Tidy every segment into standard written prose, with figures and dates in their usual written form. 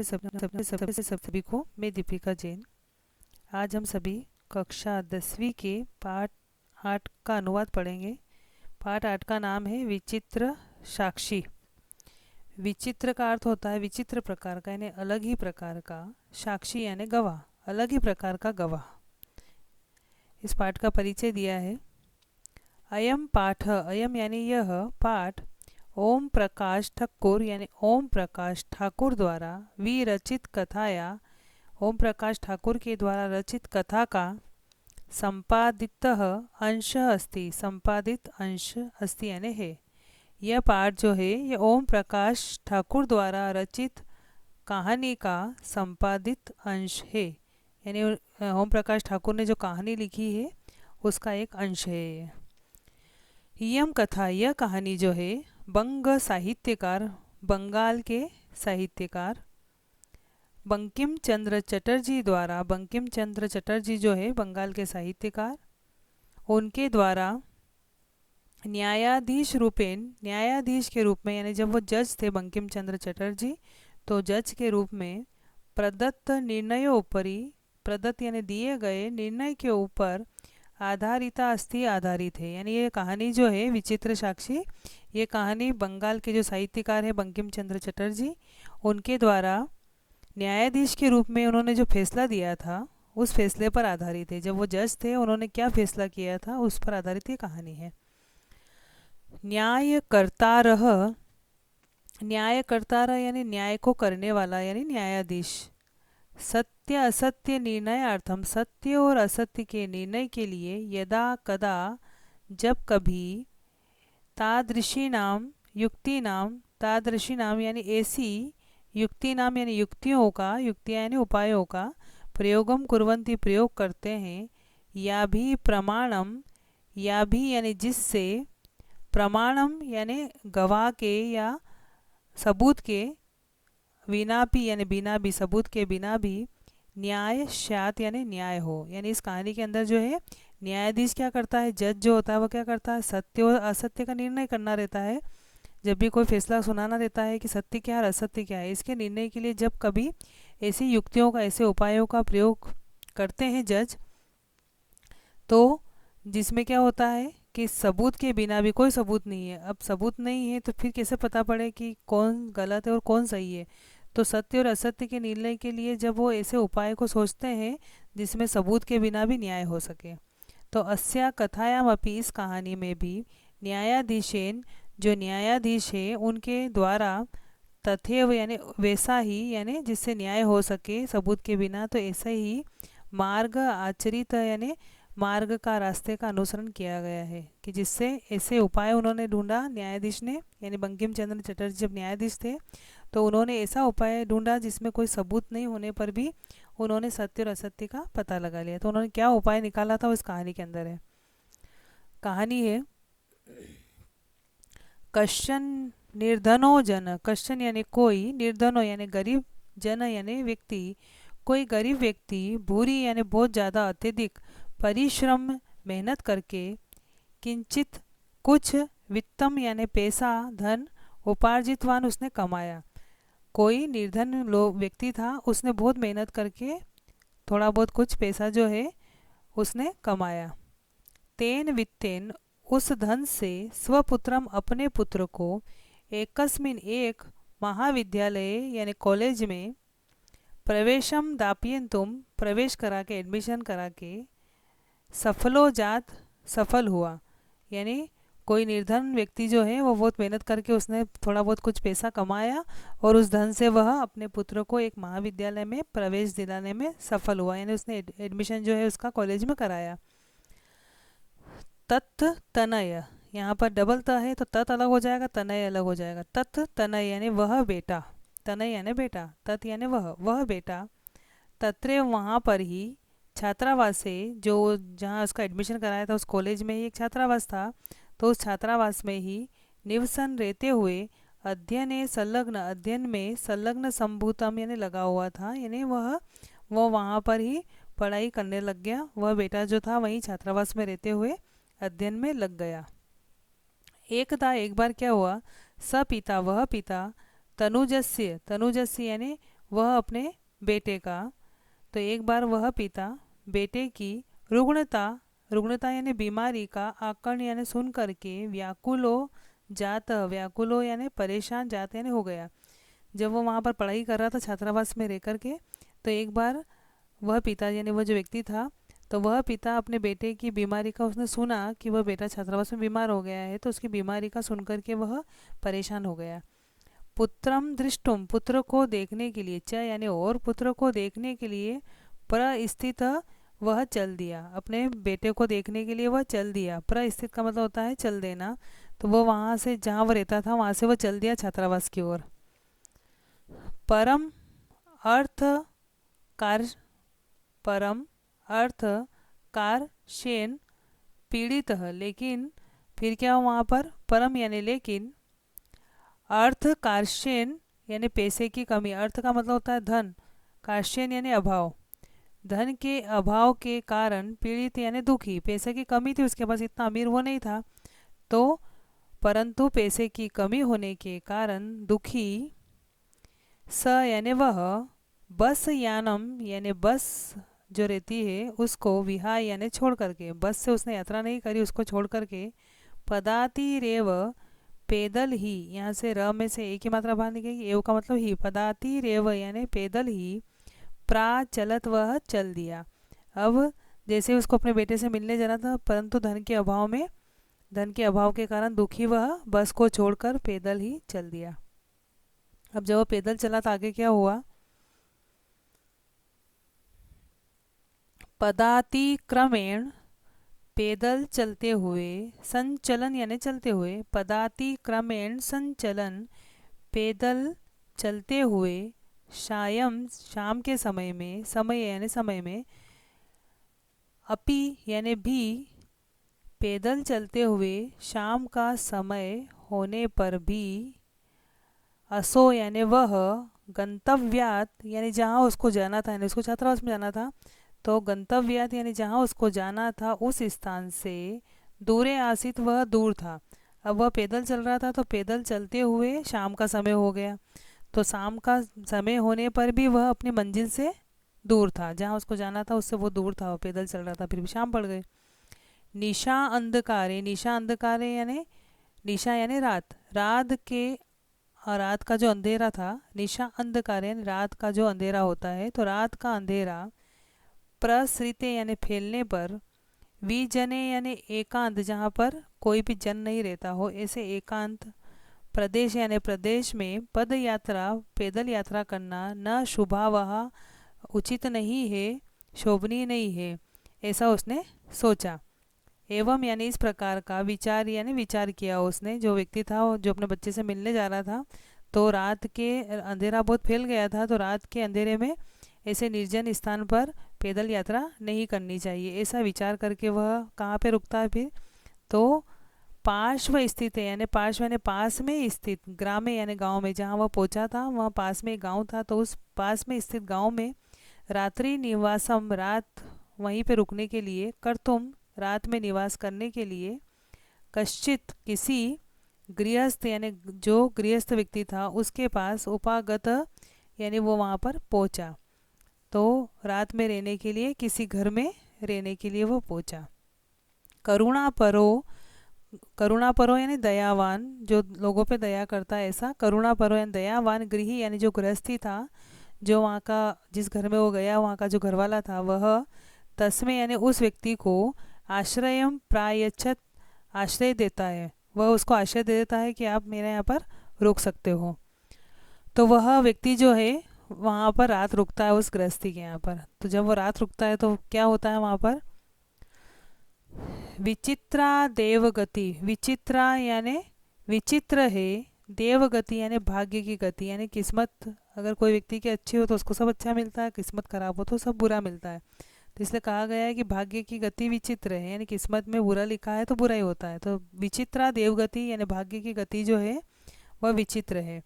सभी को मैं दीपिका जैन। आज हम सभी कक्षा 10वीं के पाठ 8 का अनुवाद पढ़ेंगे। पाठ 8 का नाम है विचित्र साक्षी। विचित्र का अर्थ होता है विचित्र प्रकार का, यानी अलग ही प्रकार का। साक्षी यानी गवाह, अलग ही प्रकार का गवाह। इस पाठ का परिचय दिया है। अयम पाठ, अयम यानी यह पाठ ओम प्रकाश ठाकुर यानी ओम प्रकाश ठाकुर द्वारा विरचित कथा या ओम प्रकाश ठाकुर के द्वारा रचित कथा का संपादित अंश अस्ति, संपादित अंश अस्ति यानी है। यह पाठ जो है ये ओम प्रकाश ठाकुर द्वारा रचित कहानी का संपादित अंश है, यानी ओम प्रकाश ठाकुर ने जो कहानी लिखी है उसका एक अंश है। यम कथा, यह कहानी जो है बंग साहित्यकार, बंगाल के साहित्यकार बंकिम चंद्र चटर्जी द्वारा, बंकिम चंद्र चटर्जी जो है बंगाल के साहित्यकार, उनके द्वारा न्यायाधीश रूपेण, न्यायाधीश के रूप में, यानी जब वो जज थे बंकिम चंद्र चटर्जी, तो जज के रूप में प्रदत्त निर्णयों उपरी, प्रदत्त यानी दिए गए निर्णय के ऊपर आधारिता अस्ति, आधारित है। यानी ये कहानी जो है विचित्र साक्षी, ये कहानी बंगाल के जो साहित्यकार है बंकिम चंद्र चटर्जी, उनके द्वारा न्यायाधीश के रूप में उन्होंने जो फैसला दिया था उस फैसले पर आधारित है। जब वो जज थे उन्होंने क्या फैसला किया था उस पर आधारित ये कहानी है। न्यायकर्तारः, न्यायकर्तारः यानी न्याय को करने वाला यानी न्यायाधीश। सत्य असत्य निर्णयार्थम, सत्य और असत्य के निर्णय के लिए यदा कदा, जब कभी, तादृशी नाम युक्ति नाम, तादृशी नाम यानी ऐसी, युक्ति नाम यानी युक्तियों का, युक्तियाँ यानी उपायों का, प्रयोगम कुर्वन्ति प्रयोग करते हैं, या भी प्रमाणम, या भी यानी जिससे, प्रमाणम यानी गवाह के या सबूत के, बिना भी यानी बिना भी, सबूत के बिना भी, न्याय स्यात् यानी न्याय हो। यानी इस कहानी के अंदर जो है न्यायाधीश क्या करता है, जज जो होता है वो क्या करता है, सत्य और असत्य का निर्णय करना रहता है। जब भी कोई फैसला सुनाना रहता है कि सत्य क्या है और असत्य क्या है, इसके निर्णय के लिए जब कभी ऐसी युक्तियों का, ऐसे उपायों का प्रयोग करते हैं जज, तो जिसमें क्या होता है कि सबूत के बिना भी, कोई सबूत नहीं है, अब सबूत नहीं है तो फिर कैसे पता पड़े कि कौन गलत है और कौन सही है। तो सत्य और असत्य के निर्णय के लिए जब वो ऐसे उपाय को सोचते हैं जिसमें सबूत के बिना भी न्याय हो सके, तो अस्या कथायाम अपि, इस कहानी में भी न्यायाधीशेन, जो न्यायाधीश है उनके द्वारा, तथैव यानी वैसा ही, यानी जिससे न्याय हो सके सबूत के बिना, तो ऐसा ही मार्ग आचरित यानी मार्ग का, रास्ते का अनुसरण किया गया है, कि जिससे ऐसे उपाय उन्होंने ढूंढा न्यायाधीश ने, यानी बंकिम चंद्र चटर्जी जब न्यायाधीश थे तो उन्होंने ऐसा उपाय ढूंढा जिसमें कोई सबूत नहीं होने पर भी उन्होंने सत्य और असत्य का पता लगा लिया। तो उन्होंने क्या उपाय निकाला था उस कहानी के अंदर है। कहानी है कश्चन निर्धनो जन, कश्चन यानी कोई, निर्धनो यानी गरीब, जन यानी व्यक्ति, कोई गरीब व्यक्ति, भूरी यानी बहुत ज़्यादा, अत्यधिक परिश्रम मेहनत करके, किंचित कुछ, वित्तम यानी पैसा, धन, उपार्जितवान उसने कमाया। कोई निर्धन लोग व्यक्ति था, उसने बहुत मेहनत करके थोड़ा बहुत कुछ पैसा जो है उसने कमाया। तेन वित्तेन, उस धन से, स्वपुत्रम अपने पुत्र को, एकस्मिन एक महाविद्यालय यानी कॉलेज में, प्रवेशम दापयन्तुम प्रवेश करा के, एडमिशन करा के, सफलो जात सफल हुआ। यानी कोई निर्धन व्यक्ति जो है वो बहुत मेहनत करके उसने थोड़ा बहुत कुछ पैसा कमाया और उस धन से वह अपने पुत्र को एक महाविद्यालय में प्रवेश दिलाने में सफल हुआ, यानी उसने एडमिशन जो है उसका कॉलेज में कराया। तत् तनय, यहाँ पर डबल त है तो तत् अलग हो जाएगा, तनय अलग हो जाएगा। तत् तनय यानी वह बेटा, तनय यानी बेटा, तत् यानी वह बेटा, तत्रे वहाँ पर ही, छात्रावास से, जो जहाँ उसका एडमिशन कराया था उस कॉलेज में ही एक छात्रावास था, तो उस छात्रावास में ही निवसन रहते हुए, अध्ययन संलग्न, अध्ययन में संलग्न, संभूतम यानी लगा हुआ था, यानी वो वहाँ पर ही पढ़ाई करने लग गया। वह बेटा जो था वहीं छात्रावास में रहते हुए अध्ययन में लग गया। एक बार क्या हुआ, स पिता, वह पिता, तनुजस्य, तनुजस्य यानी वह अपने बेटे का। तो एक बार वह पिता बेटे की रुग्णता रुग्णता यानी बीमारी का आकर्ण यानी सुन करके व्याकुलो यानी परेशान जात यानी हो गया। जब वो वहाँ पर पढ़ाई कर रहा था छात्रावास में रह कर के, तो एक बार वह पिता यानी वह जो व्यक्ति था, तो वह पिता अपने बेटे की बीमारी का उसने सुना कि वह बेटा छात्रावास में बीमार हो गया है, तो उसकी बीमारी का सुन करके वह परेशान हो गया। पुत्रम दृष्टुम पुत्र को देखने के लिए, च यानी और पुत्र को देखने के लिए, प्रस्थित वह चल दिया, अपने बेटे को देखने के लिए वह चल दिया। प्रस्थित का मतलब होता है चल देना। तो वह वहाँ से जहाँ वह रहता था वहाँ से वह चल दिया छात्रावास की ओर। परम अर्थ कार परम अर्थ कारशेन पीड़ित, लेकिन फिर क्या हुआ वहाँ पर, परम यानी लेकिन, अर्थ कारशेन यानी पैसे की कमी, अर्थ का मतलब होता है धन, कारशेन यानी अभाव, धन के अभाव के कारण पीड़ित यानी दुखी, पैसे की कमी थी उसके पास, इतना अमीर वो नहीं था, तो परंतु पैसे की कमी होने के कारण दुखी, स यानी वह, बस यानम यानी बस जो रहती है उसको, विहाय यानी छोड़ करके, बस से उसने यात्रा नहीं करी उसको छोड़ करके, पदाति रेव पैदल ही, यहाँ से र में से एक ही मात्रा बाहर निकलेगी, एव का मतलब ही, पदाति रेव यानी पैदल ही, प्राचलत वह चल दिया। अब जैसे उसको अपने बेटे से मिलने जाना था, परंतु धन के अभाव के कारण दुखी वह बस को छोड़कर पैदल ही चल दिया। अब जब वो पैदल चला तो आगे क्या हुआ, पदातिक्रमेण पैदल चलते हुए, संचलन यानी चलते हुए, पदातिक्रमेण संचलन पैदल चलते हुए, शाम के समय में, समय यानी समय में, अपि यानी भी, पैदल चलते हुए शाम का समय होने पर भी, असो यानी वह, गंतव्यात यानी जहाँ उसको जाना था, यानी उसको छात्रावास में जाना था, तो गंतव्यात यानी जहाँ उसको जाना था उस स्थान से दूरे आसित वह दूर था। अब वह पैदल चल रहा था, तो पैदल चलते हुए शाम का समय हो गया, तो शाम का समय होने पर भी वह अपनी मंजिल से दूर था, जहाँ उसको जाना था उससे वो दूर था, वो पैदल चल रहा था, फिर भी शाम पड़ गई। निशा अंधकारे यानी, निशा यानी रात, रात का जो अंधेरा था, निशा अंधकार यानी रात का जो अंधेरा होता है, तो रात का अंधेरा, प्रसृते यानी फैलने पर, विजने यानी एकांत जहाँ पर कोई भी जन नहीं रहता हो, ऐसे एकांत प्रदेश यानी प्रदेश में, पद यात्रा पैदल यात्रा करना, न शुभावह उचित नहीं है, शोभनीय नहीं है, ऐसा उसने सोचा। एवं यानी इस प्रकार का विचार यानी विचार किया उसने, जो व्यक्ति था जो अपने बच्चे से मिलने जा रहा था, तो रात के अंधेरा बहुत फैल गया था, तो रात के अंधेरे में ऐसे निर्जन स्थान पर पैदल यात्रा नहीं करनी चाहिए, ऐसा विचार करके वह कहाँ पे रुकता है फिर, तो पार्श्व स्थित है, यानी पार्श्व यानी पास में स्थित, ग्राम में यानी गांव में, जहाँ वह पहुंचा था वहाँ पास में गांव था, तो उस पास में स्थित गांव में, रात्रि निवासम रात वहीं पे रुकने के लिए, कर्तुम रात में निवास करने के लिए, कश्चित किसी गृहस्थ यानी जो गृहस्थ व्यक्ति था उसके पास, उपागत यानी वो वहाँ पर पहुँचा, तो रात में रहने के लिए किसी घर में रहने के लिए वो पहुँचा। करुणापरो यानी दयावान, जो लोगों पे दया करता है, ऐसा करुणापरो यानी दयावान, गृही यानी जो गृहस्थी था, जो वहाँ का जिस घर में वो गया वहाँ का जो घरवाला था, वह तस्में यानी उस व्यक्ति को आश्रयम प्रायच्छत आश्रय देता है, वह उसको आश्रय दे देता है कि आप मेरे यहाँ पर रुक सकते हो। तो वह व्यक्ति जो है वहाँ पर रात रुकता है उस गृहस्थी के यहाँ पर। तो जब वो रात रुकता है तो क्या होता है वहाँ पर, विचित्रा देवगति, विचित्रा यानी विचित्र है, देवगति यानी भाग्य की गति, यानी किस्मत, अगर कोई व्यक्ति की अच्छी हो तो उसको सब अच्छा मिलता है, किस्मत खराब हो तो सब बुरा मिलता है, तो इसलिए कहा गया है कि भाग्य की गति विचित्र है, यानी किस्मत में बुरा लिखा है तो बुरा ही होता है, तो विचित्रा देवगति यानी भाग्य की गति जो है वह विचित्र है।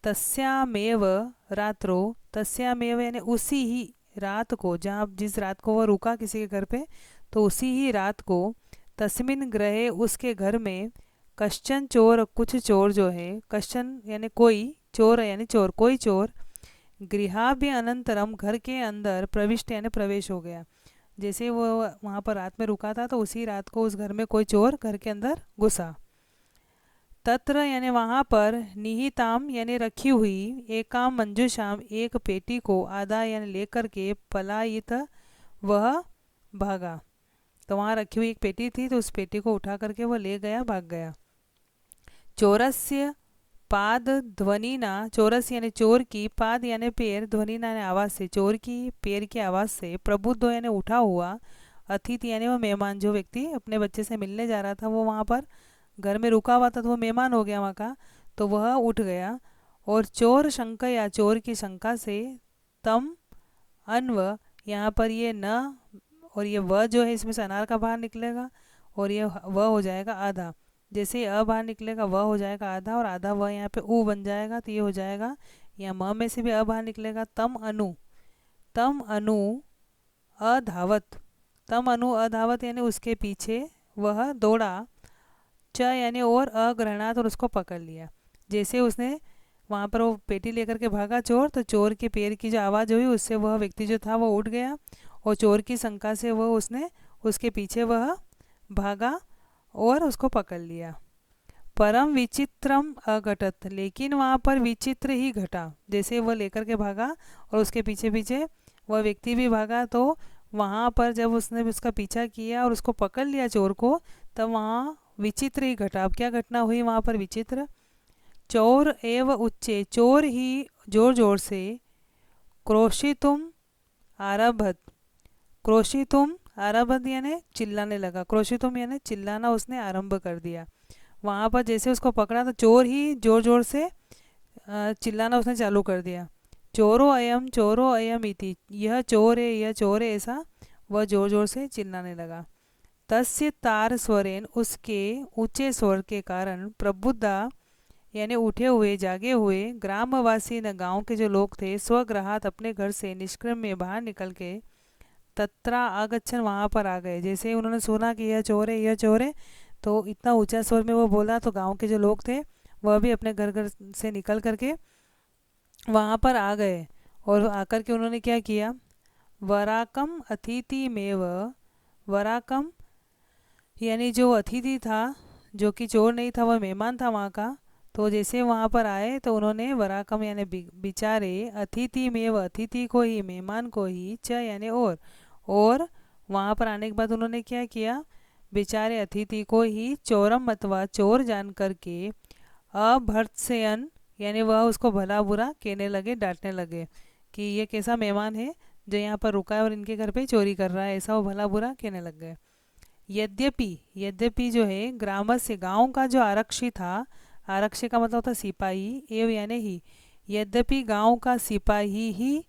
तस्यामेव रात्रो, तस्यामेव यानी उसी ही रात को, जहाँ जिस रात को वह रुका किसी के घर पे, तो उसी ही रात को, तस्मिन ग्रहे उसके घर में, कश्चन चोर कुछ चोर जो है, कश्चन यानी कोई, चोर यानी चोर कोई चोर, गृहाभ्य अनंतरम, घर के अंदर प्रविष्ट यानी प्रवेश हो गया। जैसे वो वहाँ पर रात में रुका था तो उसी रात को उस घर में कोई चोर घर के अंदर घुसा। तत्र यानी वहाँ पर, निहिताम यानी रखी हुई, एकाम मंजूषाम एक पेटी को, आधा यानी लेकर के, पलायित वह भागा। तो वहाँ रखी हुई एक पेटी थी तो उस पेटी को उठा करके वो ले गया, भाग गया। चोरस्य पाद ध्वनिना, चोरस यानी चोर की, पाद यानी पैर, ध्वनिना यानी आवाज़ से, चोर की पैर की आवाज़ से, प्रबुद्ध यानी उठा हुआ, अतिथि यानी वो मेहमान, जो व्यक्ति अपने बच्चे से मिलने जा रहा था वो वहाँ पर घर में रुका हुआ था तो वो मेहमान हो गया वहाँ का, तो वह उठ गया। और चोर शंका या चोर की शंका से, तम अन्व, यहाँ पर ये न और ये व जो है इसमें से अनार का बाहर निकलेगा और ये व हो जाएगा आधा। जैसे अ बाहर निकलेगा व हो जाएगा आधा और आधा व यहाँ पे उ बन जाएगा तो ये हो जाएगा, यहाँ म में से भी अ बाहर निकलेगा, तम अनु, तम अनु अधावत, तम अनु अधावत यानी उसके पीछे वह दौड़ा, च यानी और, अग्रहणात और उसको पकड़ लिया। जैसे उसने वहाँ पर वो पेटी लेकर के भागा चोर, तो चोर के पैर की जो आवाज़ हुई उससे वह व्यक्ति जो था वो उठ गया और चोर की शंका से वह उसने उसके पीछे वह भागा और उसको पकड़ लिया। परम विचित्रम अघटत, लेकिन वहाँ पर विचित्र ही घटा। जैसे वह लेकर के भागा और उसके पीछे पीछे वह व्यक्ति भी भागा, तो वहाँ पर जब उसने उसका पीछा किया और उसको पकड़ लिया चोर को, तब वहाँ विचित्र ही घटा। अब क्या घटना हुई वहाँ पर विचित्र, चोर एव उच्चे, चोर ही जोर जोर से, क्रोशितुम आरभत, क्रोशितुम आरभत यानी चिल्लाने लगा, क्रोशितुम यानी चिल्लाना उसने आरंभ कर दिया। वहाँ पर जैसे उसको पकड़ा तो चोर ही जोर जोर से चिल्लाना उसने चालू कर दिया। चोरो अयम इति, यह चोर है, यह चोर है, ऐसा वह जोर जोर से चिल्लाने लगा। तस्य तार स्वरेन, उसके ऊंचे स्वर के कारण, प्रबुद्धा यानी उठे हुए, जागे हुए, ग्रामवासी न गांव के जो लोग थे, स्वग्रहात अपने घर से निष्क्रम में बाहर निकल के, तत्रा आगच्छन वहाँ पर आ गए। जैसे उन्होंने सुना कि यह चोर है, यह चोर है, तो इतना ऊंचा स्वर में वो बोला तो गांव के जो लोग थे वह भी अपने घर घर से निकल करके वहाँ पर आ गए। और आकर के उन्होंने क्या किया, वराकम अतिथि मेव, वराकम यानी जो अतिथि था, जो कि चोर नहीं था, वह मेहमान था वहाँ का, तो जैसे वहाँ पर आए तो उन्होंने वराकम यानी बिचारे, अतिथि में व अतिथि को ही, मेहमान को ही, च यानी और वहाँ पर आने के बाद उन्होंने क्या किया, बेचारे अतिथि को ही चोरम अथवा चोर जान करके, अभर्त्सयन यानी वह उसको भला बुरा कहने लगे, डांटने लगे कि ये कैसा मेहमान है जो यहाँ पर रुका है और इनके घर पे चोरी कर रहा है, ऐसा वो भला बुरा कहने लग गए। यद्यपि जो है ग्रामस्य, गांव का जो आरक्षी था, आरक्षी का मतलब होता सिपाही, एव यानी ही, यद्यपि गांव का सिपाही ही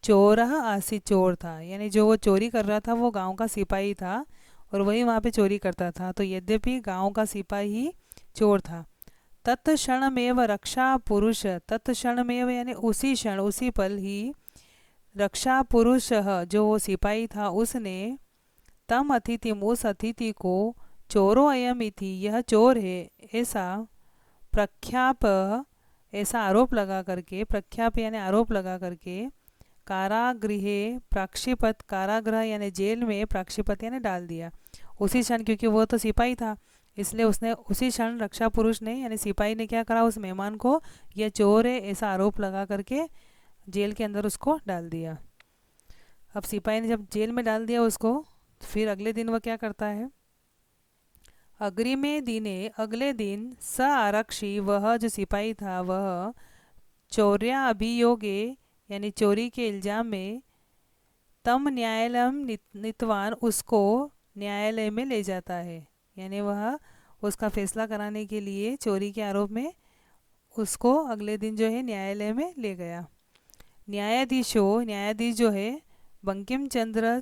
चोर आसी, चोर था, यानी जो वो चोरी कर रहा था वो गांव का सिपाही था और वही वहाँ पे चोरी करता था, तो यद्यपि गांव का सिपाही चोर था। तत्क्षणमेव रक्षा पुरुष, तत्क्षणमेव यानी उसी क्षण, उसी पल ही, रक्षा पुरुष जो वो सिपाही था उसने, तम अतिथि उस अतिथि को, चोरो अयम इति यह चोर है, ऐसा प्रख्याप, ऐसा आरोप लगा करके, प्रख्याप यानी आरोप लगा करके, कारागृहे प्राक्षिपत, कारागृह यानी जेल में, प्राक्षिपत यानी डाल दिया उसी क्षण, क्योंकि वो तो सिपाही था इसलिए उसने उसी क्षण, रक्षा पुरुष ने यानी सिपाही ने क्या करा, उस मेहमान को यह चोर है ऐसा आरोप लगा करके जेल के अंदर उसको डाल दिया। अब सिपाही ने जब जेल में डाल दिया उसको, फिर अगले दिन वह क्या करता है, अग्रिमे दिने, अगले दिन, स आरक्षी वह जो सिपाही था वह, चौर्या अभियोगे यानी चोरी के इल्ज़ाम में, तम न्यायालय नीतवान उसको न्यायालय में ले जाता है, यानी वह उसका फैसला कराने के लिए चोरी के आरोप में उसको अगले दिन जो है न्यायालय में ले गया। न्यायाधीश जो है बंकिम चंद्र,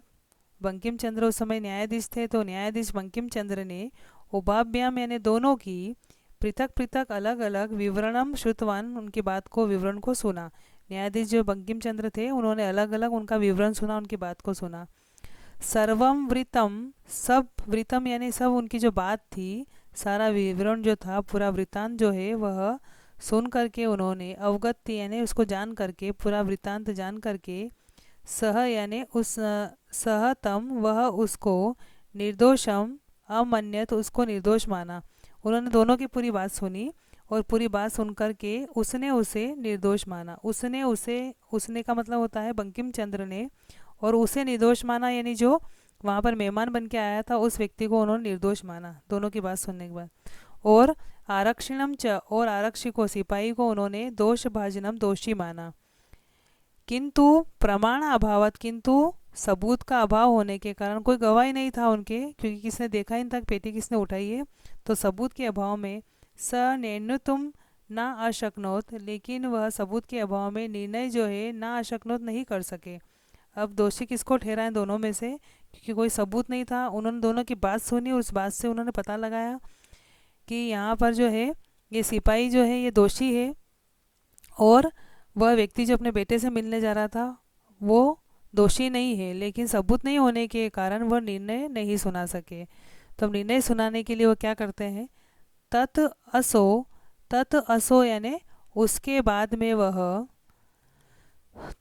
बंकिम चंद्र उस समय न्यायाधीश थे, तो न्यायाधीश बंकिम चंद्र ने उभाभ्याम यानी दोनों की, पृथक पृथक अलग अलग, विवरणम श्रुतवान उनकी बात को, विवरण को सुना। न्यायाधीश जो बंकिम चंद्र थे उन्होंने अलग अलग उनका विवरण सुना, उनकी बात को सुना। सर्वम वृतम, सब वृतम यानी सब उनकी जो बात थी, सारा विवरण जो था, पूरा वृतांत जो है वह, सुन करके उन्होंने, अवगत यानी उसको जान करके, पूरा वृत्तांत जान करके, सह यानी उस सह तम वह उसको, निर्दोषम अमन्यत उसको निर्दोष माना। उन्होंने दोनों की पूरी बात सुनी और पूरी बात सुन करके उसने उसे निर्दोष माना। उसने उसे, उसने का मतलब होता है बंकिम चंद्र ने, और उसे निर्दोष माना यानी जो वहाँ पर मेहमान बन के आया था उस व्यक्ति को उन्होंने निर्दोष माना दोनों की बात सुनने के बाद। और आरक्षणम च, और आरक्षी को, सिपाही को उन्होंने दोष भाजनम दोषी माना। किंतु प्रमाण अभावत, किंतु सबूत का अभाव होने के कारण, कोई गवाही नहीं था उनके, क्योंकि किसने देखा ही नहीं था पेटी किसने उठाई है, तो सबूत के अभाव में स निर्णुतुम ना अशक्नोत, लेकिन वह सबूत के अभाव में निर्णय जो है ना अशक्नोत नहीं कर सके। अब दोषी किसको ठहराएं दोनों में से, क्योंकि कोई सबूत नहीं था। उन्होंने दोनों की बात सुनी, उस बात से उन्होंने पता लगाया कि यहाँ पर जो है ये सिपाही जो है ये दोषी है, और वह व्यक्ति जो अपने बेटे से मिलने जा रहा था वो दोषी नहीं है, लेकिन सबूत नहीं होने के कारण वह निर्णय नहीं सुना सके। तो अब निर्णय सुनाने के लिए वो क्या करते हैं, तत् असो, तत् असो यानी उसके बाद में वह,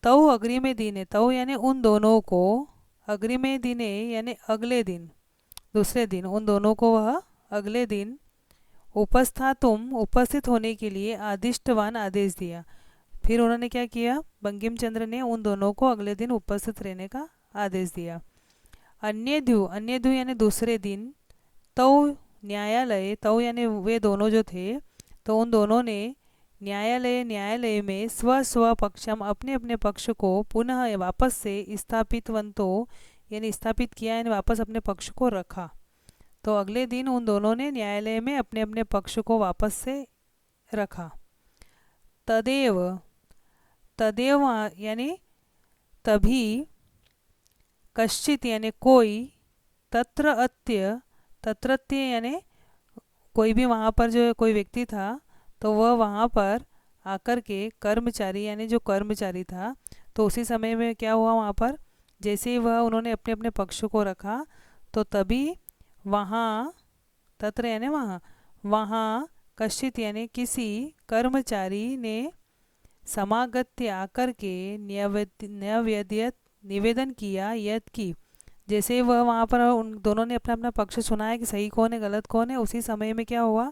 तव अग्रिमे दिने, तव यानी उन दोनों को, अग्रिमे दिने यानी अगले दिन, दूसरे दिन, उन दोनों को वह अगले दिन उपस्थातुम उपस्थित होने के लिए आदिष्टवान आदेश दिया। फिर उन्होंने क्या किया, बंकिम चंद्र ने उन दोनों को अगले दिन उपस्थित रहने का आदेश दिया। अन्यध्यु, अन्यध्यु यानी दूसरे दिन, तो न्यायालय, तो यानी वे दोनों जो थे, तो उन दोनों ने न्यायालय, न्यायालय में स्व स्व पक्षम, अपने अपने पक्ष को पुनः वापस से स्थापितवंतो यानी स्थापित किया, यानी वापस अपने पक्ष को रखा। तो अगले दिन उन दोनों ने न्यायालय में अपने अपने पक्ष को वापस से रखा। तदेव, तदेव यानी तभी, कश्चित यानी कोई, तत्र अत्य, तत्रत्य यानी कोई भी वहाँ पर जो कोई व्यक्ति था, तो वह वहाँ पर आकर के, कर्मचारी यानी जो कर्मचारी था, तो उसी समय में क्या हुआ वहाँ पर, जैसे ही वह उन्होंने अपने अपने पक्ष को रखा, तो तभी वहाँ, तत्र यानी वहाँ, वहाँ कश्चित यानी किसी कर्मचारी ने समागत्य आकर के न्यवेद्यत निवेदन किया, यद की, जैसे वह वहाँ पर उन दोनों ने अपना अपना पक्ष सुनाया कि सही कौन है गलत कौन है, उसी समय में क्या हुआ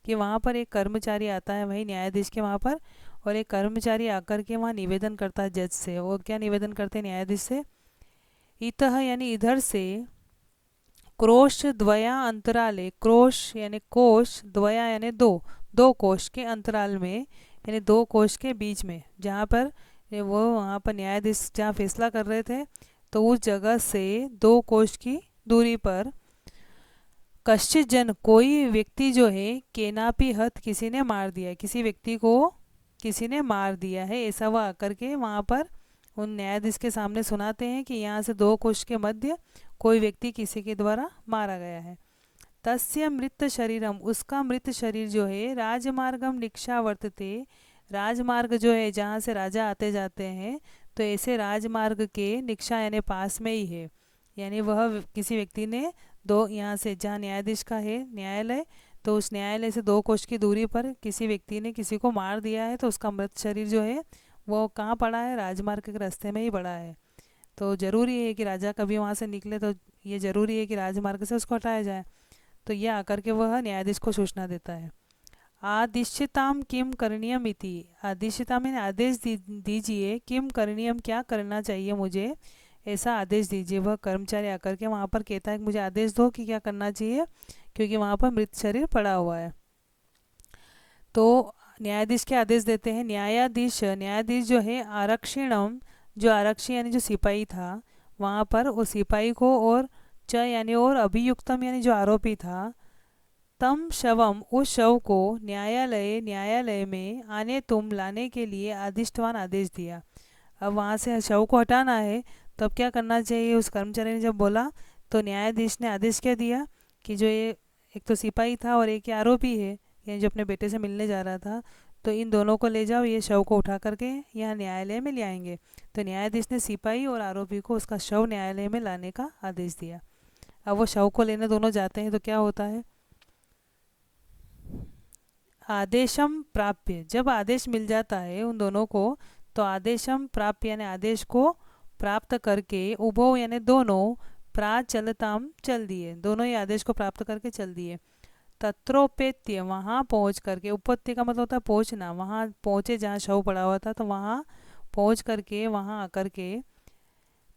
कि वहाँ पर एक कर्मचारी आता है वही न्यायाधीश के वहाँ पर, और एक कर्मचारी आकर के वहाँ निवेदन करता है जज से। वो क्या निवेदन करते हैं न्यायाधीश से, इतः यानी इधर से, क्रोश द्वया अंतराले, क्रोश यानी कोश, द्वया यानी दो, दो कोश के अंतराल में, यानी दो कोश के बीच में, जहाँ पर वो वहाँ पर न्यायाधीश जहाँ फैसला कर रहे थे, तो उस जगह से दो कोश की दूरी पर, कश्चित जन कोई व्यक्ति जो है, केनापि हत किसी ने मार दिया है, किसी व्यक्ति को किसी ने मार दिया है, ऐसा वह आकर के वहाँ पर उन न्यायाधीश के सामने सुनाते हैं कि यहाँ से दो कोश के मध्य कोई व्यक्ति किसी के द्वारा मारा गया है। तस्य मृत शरीरम, उसका मृत शरीर जो है, राजमार्गम निक्षा वर्तते, राजमार्ग जो है जहाँ से राजा आते जाते हैं, तो ऐसे राजमार्ग के निक्षा यानी पास में ही है, यानी वह किसी व्यक्ति ने दो, यहाँ से जहाँ न्यायाधीश का है न्यायालय, तो उस न्यायालय से दो कोश की दूरी पर किसी व्यक्ति ने किसी को मार दिया है, तो उसका मृत शरीर जो है वो कहाँ पड़ा है, राजमार्ग के रास्ते में ही पड़ा है। तो ज़रूरी है कि राजा कभी वहाँ से निकले तो ये ज़रूरी है कि राजमार्ग से उसको हटाया जाए। तो यह आकर के वह न्यायाधीश को सूचना देता है। आदिश्यताम किम करणीयम इति, आदिश्यता में आदेश दीजिए, किम करणीयम क्या करना चाहिए मुझे, ऐसा आदेश दीजिए। वह कर्मचारी आकर के वहाँ पर कहता है कि मुझे आदेश दो कि क्या करना चाहिए, क्योंकि वहाँ पर मृत शरीर पड़ा हुआ है। तो न्यायाधीश के आदेश देते हैं। न्यायाधीश, न्यायाधीश जो है, आरक्षिणम, जो आरक्षी यानी जो सिपाही था वहाँ पर, वो सिपाही को, और च यानी और, अभियुक्तम यानी जो आरोपी था, तम शवम उस शव को, न्यायालय, न्यायालय में आने तुम लाने के लिए आदिष्टवान आदेश दिया। अब वहाँ से शव को हटाना है, तो अब क्या करना चाहिए, उस कर्मचारी ने जब बोला, तो न्यायाधीश ने आदेश क्या दिया कि जो ये एक तो सिपाही था और एक आरोपी है, यानी जो अपने बेटे से मिलने जा रहा था, तो इन दोनों को ले जाओ, ये शव को उठा करके यहाँ न्यायालय में ले आएंगे। तो न्यायाधीश ने सिपाही और आरोपी को उसका शव न्यायालय में लाने का आदेश दिया। अब वो शव को लेने दोनों जाते हैं, तो क्या होता है, आदेशम प्राप्य, जब आदेश मिल जाता है उन दोनों को, तो आदेशम प्राप्य यानी आदेश को प्राप्त करके, उभो यानी दोनों, प्राचलताम चल दिए, दोनों ही आदेश को प्राप्त करके चल दिए। तत्रोपेत्य वहाँ पहुँच करके, उपत्य का मतलब होता है पहुँचना, वहाँ पहुँचे जहाँ शव पड़ा हुआ था, तो वहाँ पहुँच करके, वहाँ आकर के,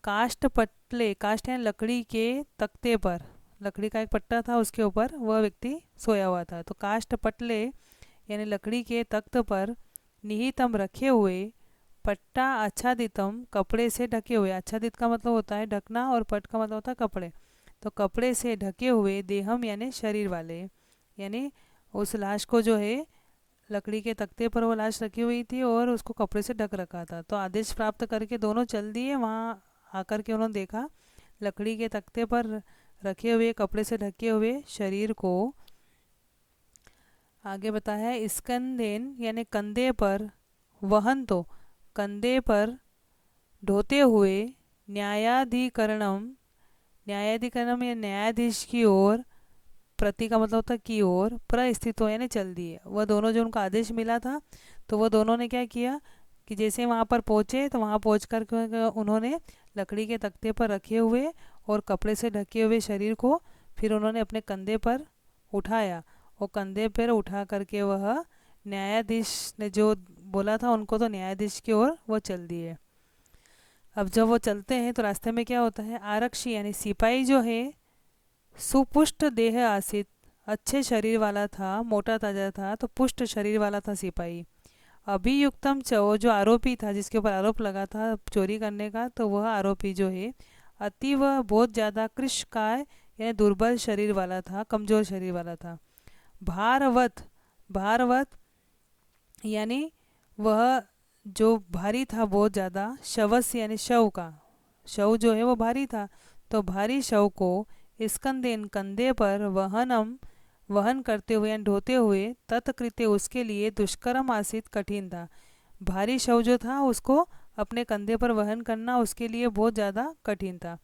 काष्ठ पटले, काष्ठ यानी लकड़ी के तख्ते पर, लकड़ी का एक पट्टा था उसके ऊपर वह व्यक्ति सोया हुआ था, तो काष्ठ पटले यानी लकड़ी के तख्त पर, निहितम रखे हुए, पट्टा आच्छादितम कपड़े से ढके हुए, आच्छादित का मतलब होता है ढकना और पट का मतलब होता है कपड़े, तो कपड़े से ढके हुए, देहम यानी शरीर वाले, यानी उस लाश को जो है लकड़ी के तख्ते पर वो लाश रखी हुई थी और उसको कपड़े से ढक रखा था। तो आदेश प्राप्त करके दोनों चल दिए, वहाँ आकर के उन्होंने देखा लकड़ी के तख्ते पर रखे हुए कपड़े से ढके हुए शरीर को। आगे बताया है स्कंदेन यानी कंधे पर, वहन तो कंधे पर ढोते हुए, न्यायाधिकरणम, न्यायाधिकरणम या न्यायाधीश की ओर, प्रति का मतलब होता है की ओर, प्रस्थित हो यानी चल दिए। वह दोनों जो उनका आदेश मिला था, तो वह दोनों ने क्या किया कि जैसे वहाँ पर पहुँचे, तो वहाँ पहुँच कर उन्होंने लकड़ी के तख्ते पर रखे हुए और कपड़े से ढके हुए शरीर को फिर उन्होंने अपने कंधे पर उठाया, और कंधे पर उठा करके वह न्यायाधीश ने जो बोला था उनको, तो न्यायाधीश की ओर वो चल दिए। अब जब वो चलते हैं तो रास्ते में क्या होता है, आरक्षी यानी सिपाही जो है, सुपुष्ट देह आसित, अच्छे शरीर वाला था, मोटा ताजा था, तो पुष्ट शरीर वाला था सिपाही। अभियुक्तम च, वो जो आरोपी था जिसके ऊपर आरोप लगा था चोरी करने का, तो वह आरोपी जो है अतीव बहुत ज़्यादा कृशकाय यानी दुर्बल शरीर वाला था, कमज़ोर शरीर वाला था। भारवत, भारवत यानी वह जो भारी था बहुत ज़्यादा, शवस यानी शव का, शव जो है वो भारी था, तो भारी शव को स्कंदेन कंधे पर, वहनम वहन करते हुए यानी ढोते हुए, तत्कृत्य उसके लिए, दुष्कर्म आसित कठिन था। भारी शव जो था उसको अपने कंधे पर वहन करना उसके लिए बहुत ज़्यादा कठिन था।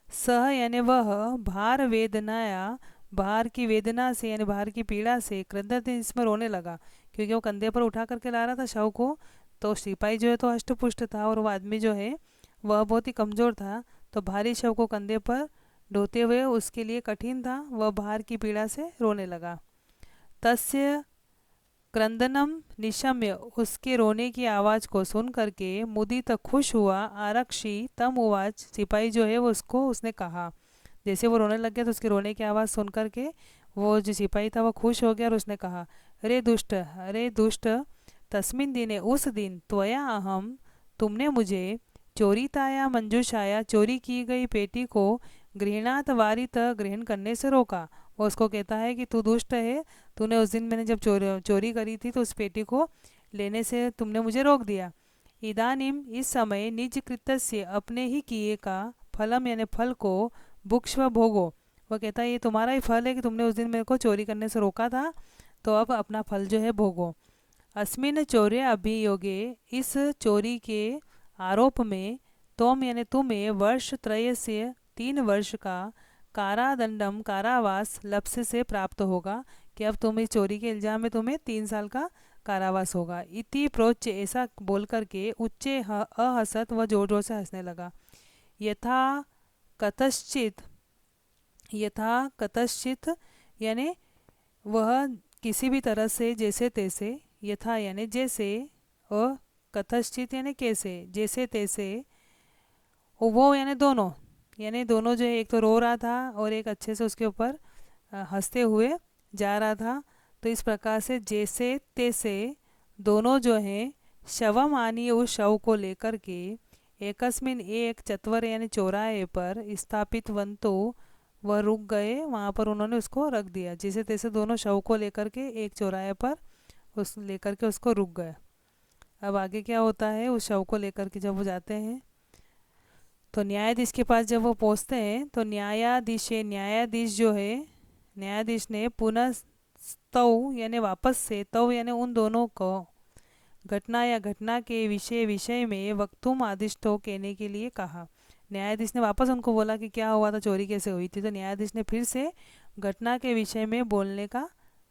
सह यानी वह, भार वेदनाया, भार की वेदना से यानी भार की पीड़ा से, क्रंदन इसमें रोने लगा, क्योंकि वो कंधे पर उठा करके ला रहा था शव को, तो सिपाही जो है तो हष्टपुष्ट था और वो आदमी जो है वह बहुत ही कमज़ोर था, तो भारी शव को कंधे पर ढोते हुए उसके लिए कठिन था, वह भार की पीड़ा से रोने लगा। तस्य क्रंदनम निशम्य, उसके रोने की आवाज़ को सुन करके, मुदित खुश हुआ, आरक्षी तम उवाच, सिपाही जो है वो उसको उसने कहा, जैसे वो रोने लग गया तो उसके रोने की आवाज़ सुन करके वो जो सिपाही था वो खुश हो गया और उसने कहा, अरे दुष्ट, अरे दुष्ट, तस्मिन दिने उस दिन, त्वया अहम, तुमने मुझे, चोरीताया मंजूषाया, चोरी की गई पेटी को, गृहणात वारित, ग्रहण करने से रोका। वो उसको कहता है कि तू दुष्ट है, तूने उस दिन मैंने जब चोरी करी थी तो उस पेटी को लेने से तुमने मुझे रोक दिया। इदानीम इस समय, निज कृतस्य अपने ही किए का, फलम यानी फल को, भुक्ष्व भोगो, वो कहता है ये तुम्हारा ही फल है कि तुमने उस दिन मेरे को चोरी करने से रोका था, तो अब अपना फल जो है भोगो। अस्मिन चौर्य अभियोगे, इस चोरी के आरोप में, तुम यानी तुम्हें, वर्ष त्रय से 3 वर्ष का, कारादंडम कारावास, लप्स से प्राप्त होगा, कि अब तुम इस चोरी के इल्ज़ाम में तुम्हें 3 साल का कारावास होगा। इति प्रोच्य, ऐसा बोल करके, उच्चे अहसत, वह जोर जोर से हंसने लगा। यथा कतश्चित, यथा कतश्चित यानी वह किसी भी तरह से, जैसे तैसे, यथा यानी जैसे, और कथश्चित यानी कैसे, जैसे तैसे, उभो यानी दोनों, यानी दोनों जो है एक तो रो रहा था और एक अच्छे से उसके ऊपर हंसते हुए जा रहा था, तो इस प्रकार से जैसे तैसे दोनों जो हैं, शवम आनी, उस शव को लेकर के, एकस्मिन एक, चत्वर यानी चौराहे पर, स्थापित वंतो, वह रुक गए, वहाँ पर उन्होंने उसको रख दिया, जैसे तैसे दोनों शव को लेकर के एक चौराहे पर उस लेकर के उसको रुक गए। अब आगे क्या होता है, उस शव को लेकर के जब वो जाते हैं तो न्यायाधीश के पास जब वो पहुंचते हैं, तो न्यायाधीश जो है, न्यायाधीश ने पुनः तव यानी वापस से, तव यानी उन दोनों को, घटना या घटना के विषय में, वक्तुम आदिष्टो, कहने के लिए कहा। न्यायाधीश ने वापस उनको बोला कि क्या हुआ था, चोरी कैसे हुई थी, तो न्यायाधीश ने फिर से घटना के विषय में बोलने का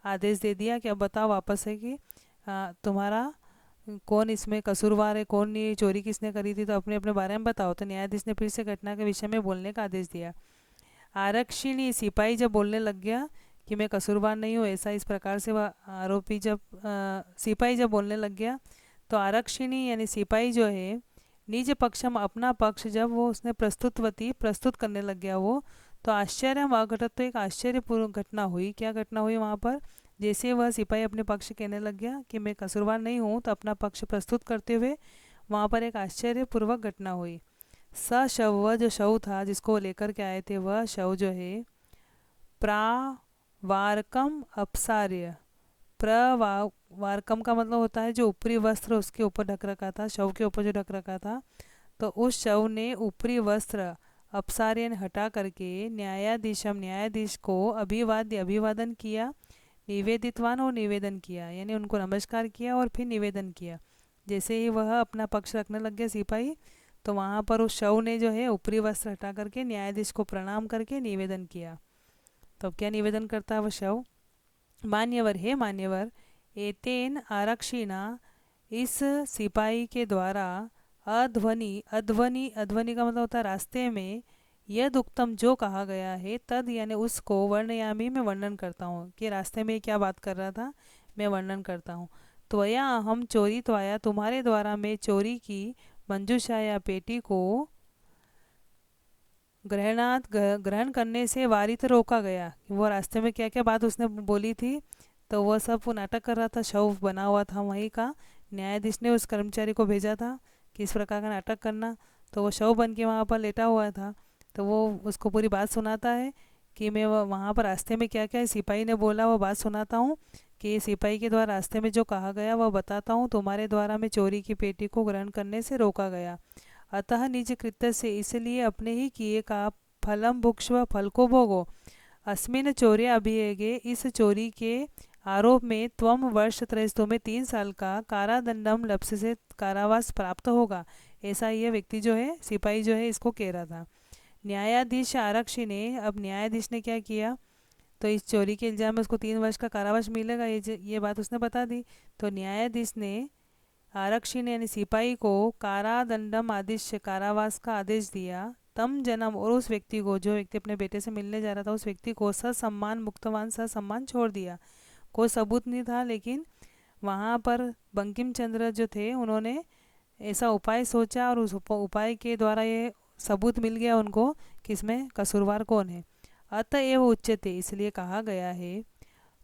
आदेश दे दिया कि अब बताओ वापस है कि तुम्हारा कौन इसमें कसूरवार है, कौन ये चोरी किसने करी थी, तो अपने अपने बारे में बताओ। तो न्यायाधीश ने फिर से घटना के विषय में बोलने का आदेश दिया। आरक्षिणी सिपाही जब बोलने लग गया कि मैं कसूरवार नहीं हूँ, ऐसा इस प्रकार से वह आरोपी जब सिपाही जब बोलने लग गया, तो आरक्षिणी यानी सिपाही जो है निज पक्षम अपना पक्ष जब वो उसने प्रस्तुत करने लग गया वो, तो आश्चर्य अघटत, तो एक आश्चर्यपूर्ण घटना हुई। क्या घटना हुई वहाँ पर? जैसे वह सिपाही अपने पक्ष कहने लग गया कि मैं कसूरवार नहीं हूँ, तो अपना पक्ष प्रस्तुत करते हुए वहाँ पर एक आश्चर्यपूर्वक घटना हुई। स शव, वह जो शव था जिसको वो लेकर के आए थे, वह शव जो है प्रावारकम अपसार्य, प्रवारकम का मतलब होता है जो ऊपरी वस्त्र उसके ऊपर ढक रखा था, शव के ऊपर जो ढक रखा था, तो उस शव ने ऊपरी वस्त्र अपसार्य हटा करके न्यायाधीश को अभिवादन किया, निवेदितवान और निवेदन किया, यानी उनको नमस्कार किया और फिर निवेदन किया। जैसे ही वह अपना पक्ष रखने लग गया सिपाही, तो वहाँ पर उस शव ने जो है ऊपरी वस्त्र हटा करके न्यायाधीश को प्रणाम करके निवेदन किया। तो अब क्या निवेदन करता है वह शव? मान्यवर, हे मान्यवर, एतेन आरक्षिणा, इस सिपाही के द्वारा अध्वनि अध्वनि का मतलब होता है रास्ते में, यद उत्तम जो कहा गया है, तद यानी उसको वर्णयामी मैं वर्णन करता हूँ कि रास्ते में क्या बात कर रहा था, मैं वर्णन करता हूँ। त्वया हम चोरी त्वया, तुम्हारे द्वारा मैं चोरी की, मंजूषा या पेटी को ग्रहण करने से वारित रोका गया। वो रास्ते में क्या क्या बात उसने बोली थी, तो वह सब वो नाटक कर रहा था, शव बना हुआ था वहीं का। न्यायाधीश ने उस कर्मचारी को भेजा था कि इस प्रकार का नाटक करना, तो वो शव बन के वहाँ पर लेटा हुआ था। तो वो उसको पूरी बात सुनाता है कि मैं वहाँ पर रास्ते में क्या क्या सिपाही ने बोला वो बात सुनाता हूँ, कि सिपाही के द्वारा रास्ते में जो कहा गया वह बताता हूँ। तुम्हारे द्वारा मैं चोरी की पेटी को ग्रहण करने से रोका गया, अतः निज कृत्य से, इसलिए अपने ही किए का फलम भुक्ष्व, फल को भोगो। अस्मिन चौर्य अभियोगे, इस चोरी के आरोप में त्वम वर्ष त्रयस, तुम्हें 3 साल का कारादंडम लप्स से कारावास प्राप्त होगा। ऐसा यह व्यक्ति जो है सिपाही जो है इसको कह रहा था। न्यायाधीश आरक्षी ने, अब न्यायाधीश ने क्या किया, तो इस चोरी के इल्ज़ाम में उसको 3 वर्ष का कारावास मिलेगा, ये बात उसने बता दी। तो न्यायाधीश ने आरक्षी ने यानी सिपाही को कारादंडम आदेश, कारावास का आदेश दिया। तम जन्म, और उस व्यक्ति को, जो व्यक्ति अपने बेटे से मिलने जा रहा था, उस व्यक्ति को ससम्मान मुक्तवान, ससम्मान छोड़ दिया। कोई सबूत नहीं था, लेकिन वहाँ पर बंकिम चंद्र जो थे उन्होंने ऐसा उपाय सोचा और उस उपाय के द्वारा ये सबूत मिल गया उनको कि इसमें कसूरवार कौन है। अतएव उच्यते, इसलिए कहा गया है,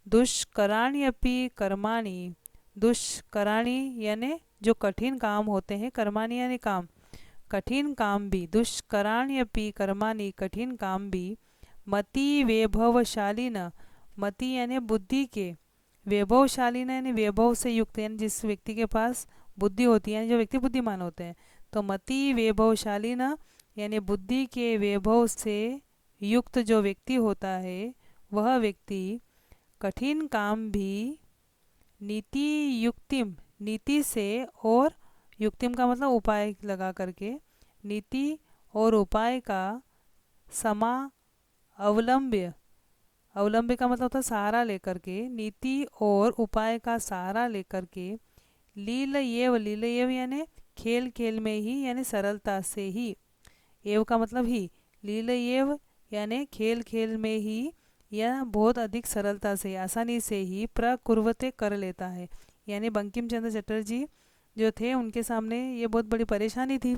दुष्कराण्यपि कर्माणि, दुष्कराणी यानी जो कठिन काम होते हैं, कर्माणि यानी काम, कठिन काम भी, दुष्कराण्यपि कर्माणि, कठिन काम भी, मति वैभवशाली न, मति यानी बुद्धि के, वैभवशाली न यानी वैभव से युक्त, यानी जिस व्यक्ति के पास बुद्धि होती है, यानी जो व्यक्ति बुद्धिमान होते हैं। तो मति वैभवशाली न यानी बुद्धि के वैभव से युक्त जो व्यक्ति होता है, वह व्यक्ति कठिन काम भी नीति युक्तिम, नीति से, और युक्तिम का मतलब उपाय लगा करके, नीति और उपाय का समा अवलंब्य, अवलंब्य का मतलब होता है सहारा लेकर के, नीति और उपाय का सहारा लेकर के, लीलयेव यानी खेल खेल में ही, यानी सरलता से ही, एव का मतलब ही, लीलयेव यानी खेल खेल में ही, या बहुत अधिक सरलता से, आसानी से ही, प्रकुर्वते कर लेता है। यानी बंकिम चंद्र चटर्जी जो थे उनके सामने ये बहुत बड़ी परेशानी थी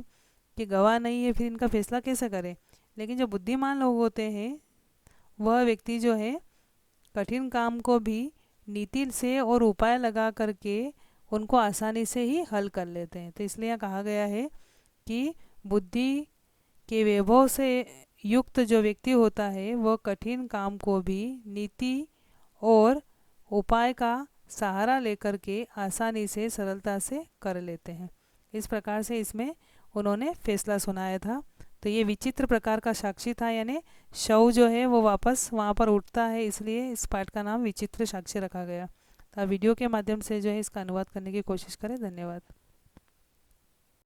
कि गवाह नहीं है, फिर इनका फैसला कैसे करें। लेकिन जो बुद्धिमान लोग होते हैं, वह व्यक्ति जो है कठिन काम को भी नीति से और उपाय लगा करके उनको आसानी से ही हल कर लेते हैं। तो इसलिए यहाँ कहा गया है कि बुद्धि के वैभव से युक्त जो व्यक्ति होता है, वह कठिन काम को भी नीति और उपाय का सहारा लेकर के आसानी से, सरलता से कर लेते हैं। इस प्रकार से इसमें उन्होंने फैसला सुनाया था। तो ये विचित्र प्रकार का साक्षी था, यानी शव जो है वो वापस वहाँ पर उठता है, इसलिए इस पाठ का नाम विचित्र साक्षी रखा गया। तो वीडियो के माध्यम से जो है इसका अनुवाद करने की कोशिश करें। धन्यवाद।